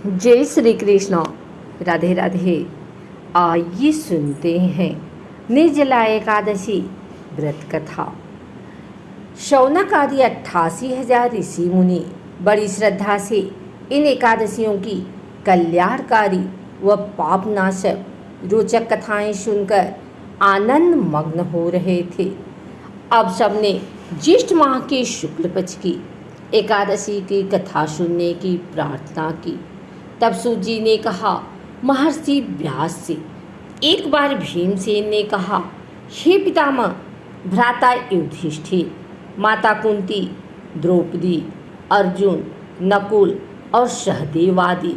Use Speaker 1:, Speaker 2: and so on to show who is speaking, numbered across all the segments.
Speaker 1: जय श्री कृष्ण। राधे राधे। आइए सुनते हैं निर्जला एकादशी व्रत कथा। शौनक आदि 88,000 ऋषि मुनि बड़ी श्रद्धा से इन एकादशियों की कल्याणकारी व पापनाशक रोचक कथाएं सुनकर आनंद मग्न हो रहे थे। अब सबने ज्येष्ठ माह के शुक्ल पक्ष की एकादशी की कथा सुनने की प्रार्थना की। तब सूत जी ने कहा, महर्षि व्यास से। एक बार भीमसेन ने कहा, हे पितामह, भ्राता युधिष्ठिर, माता कुंती, द्रौपदी, अर्जुन, नकुल और सहदेव आदि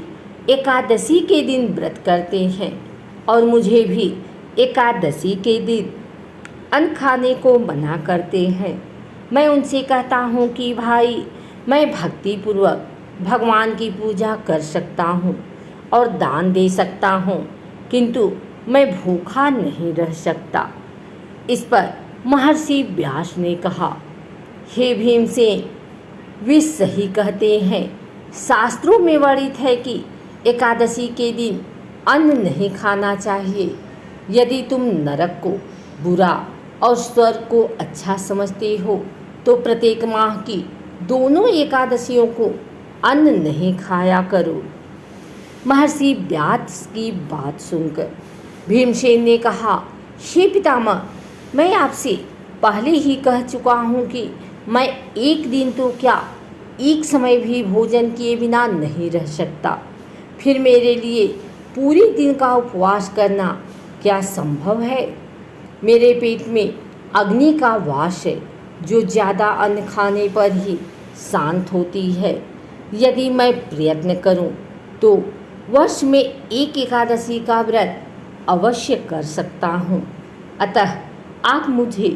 Speaker 1: एकादशी के दिन व्रत करते हैं और मुझे भी एकादशी के दिन अन्न खाने को मना करते हैं। मैं उनसे कहता हूँ कि भाई, मैं भक्तिपूर्वक भगवान की पूजा कर सकता हूँ और दान दे सकता हूँ, किंतु मैं भूखा नहीं रह सकता। इस पर महर्षि व्यास ने कहा, हे भीमसेन, वे सही कहते हैं। शास्त्रों में वर्णित है कि एकादशी के दिन अन्न नहीं खाना चाहिए। यदि तुम नरक को बुरा और स्वर्ग को अच्छा समझते हो तो प्रत्येक माह की दोनों एकादशियों को अन्न नहीं खाया करो। महर्षि व्यास की बात सुनकर भीमसेन ने कहा, हे पितामह, मैं आपसे पहले ही कह चुका हूँ कि मैं एक दिन तो क्या, एक समय भी भोजन किए बिना नहीं रह सकता। फिर मेरे लिए पूरे दिन का उपवास करना क्या संभव है? मेरे पेट में अग्नि का वास है, जो ज़्यादा अन्न खाने पर ही शांत होती है। यदि मैं प्रयत्न करूं तो वर्ष में एक एकादशी का व्रत अवश्य कर सकता हूं। अतः आप मुझे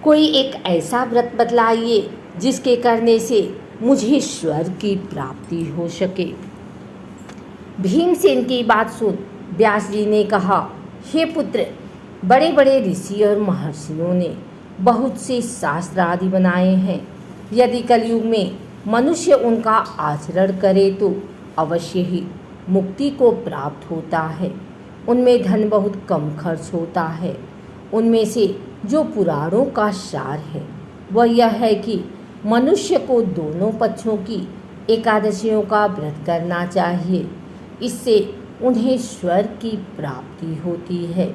Speaker 1: कोई एक ऐसा व्रत बतलाइए जिसके करने से मुझे स्वर्ग की प्राप्ति हो सके। भीमसेन की बात सुन व्यास जी ने कहा, हे पुत्र, बड़े बड़े ऋषि और महर्षियों ने बहुत से शास्त्र आदि बनाए हैं। यदि कलयुग में मनुष्य उनका आचरण करे तो अवश्य ही मुक्ति को प्राप्त होता है। उनमें धन बहुत कम खर्च होता है। उनमें से जो पुराणों का सार है वह यह है कि मनुष्य को दोनों पक्षों की एकादशियों का व्रत करना चाहिए। इससे उन्हें स्वर्ग की प्राप्ति होती है।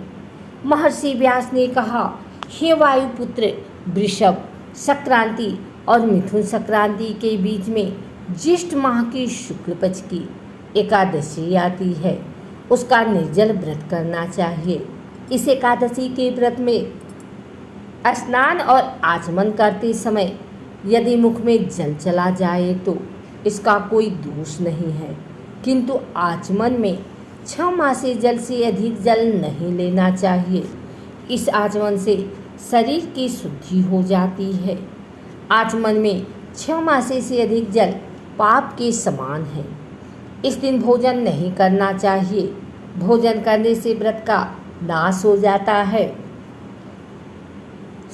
Speaker 1: महर्षि व्यास ने कहा, हे वायुपुत्र, वृषभ संक्रांति और मिथुन संक्रांति के बीच में ज्येष्ठ माह की शुक्ल पक्ष की एकादशी आती है। उसका निर्जल व्रत करना चाहिए। इस एकादशी के व्रत में स्नान और आचमन करते समय यदि मुख में जल चला जाए तो इसका कोई दोष नहीं है, किंतु आचमन में 6 मासे जल से अधिक जल नहीं लेना चाहिए। इस आचमन से शरीर की शुद्धि हो जाती है। आचमन में 6 मासे से अधिक जल पाप के समान है। इस दिन भोजन नहीं करना चाहिए। भोजन करने से व्रत का नाश हो जाता है।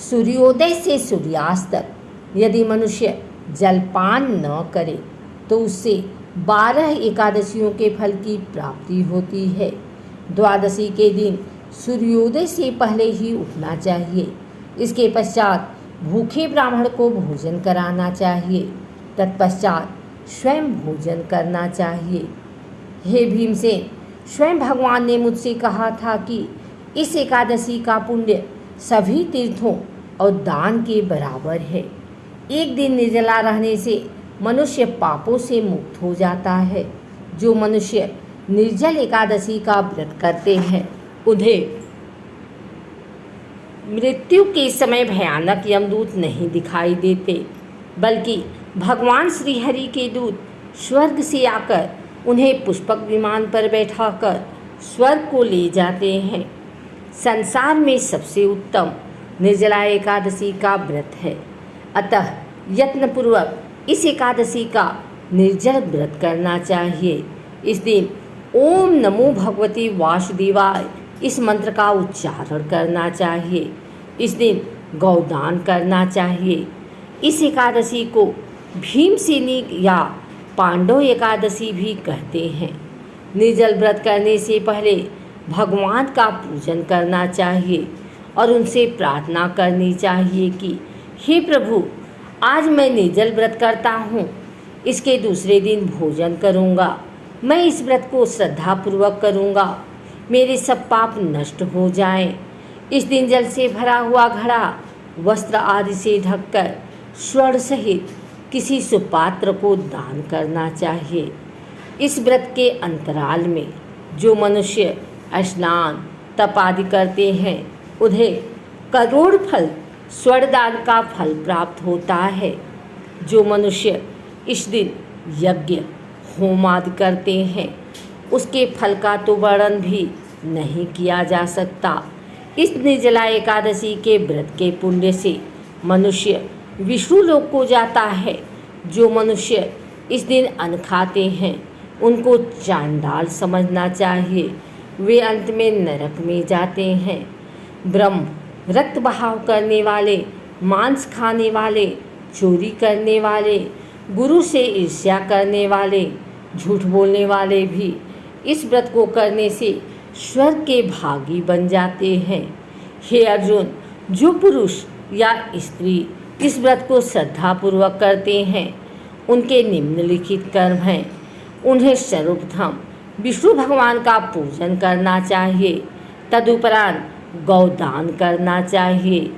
Speaker 1: सूर्योदय से सूर्यास्त तक यदि मनुष्य जलपान न करे तो उससे 12 एकादशियों के फल की प्राप्ति होती है। द्वादशी के दिन सूर्योदय से पहले ही उठना चाहिए। इसके पश्चात भूखे ब्राह्मण को भोजन कराना चाहिए। तत्पश्चात स्वयं भोजन करना चाहिए। हे भीमसेन, स्वयं भगवान ने मुझसे कहा था कि इस एकादशी का पुण्य सभी तीर्थों और दान के बराबर है। एक दिन निर्जला रहने से मनुष्य पापों से मुक्त हो जाता है। जो मनुष्य निर्जल एकादशी का व्रत करते हैं उन्हें मृत्यु के समय भयानक यमदूत नहीं दिखाई देते, बल्कि भगवान श्रीहरि के दूत स्वर्ग से आकर उन्हें पुष्पक विमान पर बैठाकर स्वर्ग को ले जाते हैं। संसार में सबसे उत्तम निर्जला एकादशी का व्रत है। अतः यत्नपूर्वक इस एकादशी का निर्जल व्रत करना चाहिए। इस दिन ओम नमो भगवती वासुदेवाय इस मंत्र का उच्चारण करना चाहिए। इस दिन गौदान करना चाहिए। इस एकादशी को भीमसेनी या पांडव एकादशी भी कहते हैं। निर्जल व्रत करने से पहले भगवान का पूजन करना चाहिए और उनसे प्रार्थना करनी चाहिए कि हे प्रभु, आज मैं निर्जल व्रत करता हूँ, इसके दूसरे दिन भोजन करूँगा। मैं इस व्रत को श्रद्धापूर्वक करूँगा, मेरे सब पाप नष्ट हो जाएं। इस दिन जल से भरा हुआ घड़ा वस्त्र आदि से ढककर स्वर्ण सहित किसी सुपात्र को दान करना चाहिए। इस व्रत के अंतराल में जो मनुष्य स्नान तप आदि करते हैं उन्हें करोड़ फल स्वर्णदान का फल प्राप्त होता है। जो मनुष्य इस दिन यज्ञ होम आदि करते हैं उसके फल का तो वर्णन भी नहीं किया जा सकता। इस निर्जला एकादशी के व्रत के पुण्य से मनुष्य विष्णु लोक को जाता है। जो मनुष्य इस दिन अन्न खाते हैं उनको चांडाल समझना चाहिए, वे अंत में नरक में जाते हैं। ब्रह्म, रक्त बहाव करने वाले, मांस खाने वाले, चोरी करने वाले, गुरु से ईर्ष्या करने वाले, झूठ बोलने वाले भी इस व्रत को करने से स्वर्ग के भागी बन जाते हैं। हे अर्जुन, जो पुरुष या स्त्री इस व्रत को श्रद्धापूर्वक करते हैं उनके निम्नलिखित कर्म हैं। उन्हें सर्वप्रथम विष्णु भगवान का पूजन करना चाहिए, तदुपरांत गौदान करना चाहिए।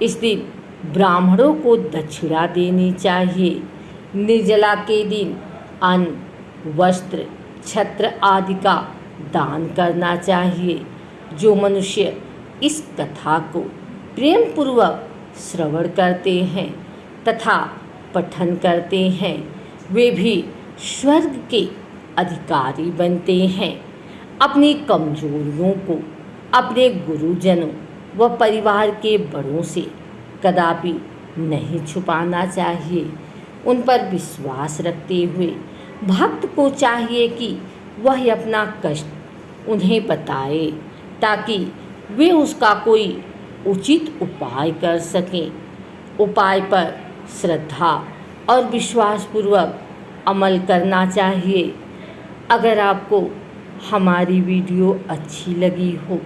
Speaker 1: इस दिन ब्राह्मणों को दक्षिणा देनी चाहिए। निर्जला के दिन अन्न, वस्त्र, छत्र आदि का दान करना चाहिए। जो मनुष्य इस कथा को प्रेम पूर्वक श्रवण करते हैं तथा पठन करते हैं वे भी स्वर्ग के अधिकारी बनते हैं। अपनी कमजोरियों को अपने गुरुजनों व परिवार के बड़ों से कदापि नहीं छुपाना चाहिए। उन पर विश्वास रखते हुए भक्त को चाहिए कि वह अपना कष्ट उन्हें बताए ताकि वे उसका कोई उचित उपाय कर सकें। उपाय पर श्रद्धा और विश्वासपूर्वक अमल करना चाहिए। अगर आपको हमारी वीडियो अच्छी लगी हो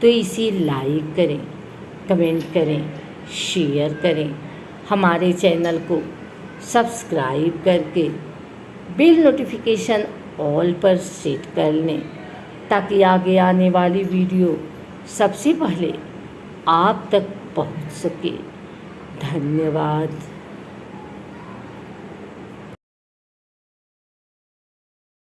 Speaker 1: तो इसे लाइक करें, कमेंट करें, शेयर करें। हमारे चैनल को सब्सक्राइब करके बेल नोटिफिकेशन ऑल पर सेट कर लें ताकि आगे आने वाली वीडियो सबसे पहले आप तक पहुंच सके। धन्यवाद।